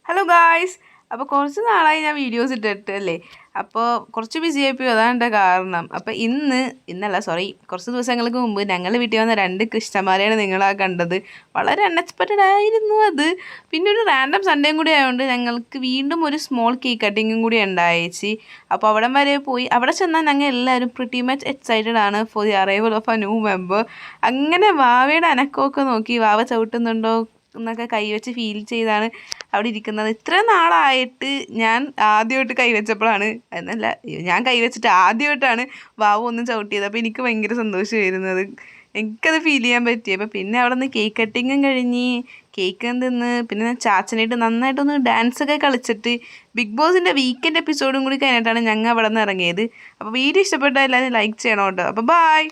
Hello guys, അപ്പോൾ കുറച്ച് നാളായി ഞാൻ വീഡിയോസ് ഇട്ടിട്ട് അല്ലേ. അപ്പോൾ കുറച്ച് ബിസി ആയിപ്പോയി, അതാണ് എൻ്റെ കാരണം. അപ്പോൾ കുറച്ച് ദിവസങ്ങൾക്ക് മുമ്പ് ഞങ്ങൾ വീട്ടിൽ വന്ന 2 കൃഷ്ണന്മാരെയാണ് നിങ്ങളാ കണ്ടത്. വളരെ അൺഎക്സ്പെക്റ്റഡ് ആയിരുന്നു അത്. പിന്നെ ഒരു റാൻഡം സൺഡേയും കൂടി ആയതുകൊണ്ട് ഞങ്ങൾക്ക് വീണ്ടും ഒരു സ്മോൾ കേക്ക് കട്ടിങ്ങും കൂടി ഉണ്ടായിച്ച്. അപ്പോൾ അവിടം വരെ പോയി. അവിടെ ചെന്നാൽ ഞങ്ങൾ എല്ലാവരും പ്രിറ്റി മച്ച് എക്സൈറ്റഡ് ആണ് for the arrival of A new member. അങ്ങനെ വാവയുടെ അനക്കമൊക്കെ നോക്കി വാവ ചവിട്ടുന്നുണ്ടോ എന്നൊക്കെ കൈവച്ച് ഫീൽ ചെയ്താണ് അവിടെ ഇരിക്കുന്നത്. ഇത്ര നാളായിട്ട് ഞാൻ ആദ്യമായിട്ട് കൈവച്ചപ്പോഴാണ്, എന്നല്ല, ഞാൻ കൈവച്ചിട്ട് ആദ്യമായിട്ടാണ് വാവ ഒന്നും ചവിട്ടിയത്. അപ്പോൾ എനിക്ക് ഭയങ്കര സന്തോഷമായിരുന്നത്, എനിക്കത് ഫീൽ ചെയ്യാൻ പറ്റി. അപ്പോൾ പിന്നെ അവിടെ നിന്ന് കേക്ക് കട്ടിങ്ങും കഴിഞ്ഞ് കേക്ക് തിന്ന് പിന്നെ ചാച്ചനായിട്ട് നന്നായിട്ടൊന്ന് ഡാൻസൊക്കെ കളിച്ചിട്ട് ബിഗ് ബോസിൻ്റെ വീക്കെൻഡ് എപ്പിസോഡും കൂടി കഴിഞ്ഞിട്ടാണ് ഞങ്ങൾ അവിടെ നിന്ന് ഇറങ്ങിയത്. അപ്പോൾ വീഡിയോ ഇഷ്ടപ്പെട്ടാൽ എല്ലാവരും ലൈക്ക് ചെയ്യണം കേട്ടോ. അപ്പോൾ ബൈ.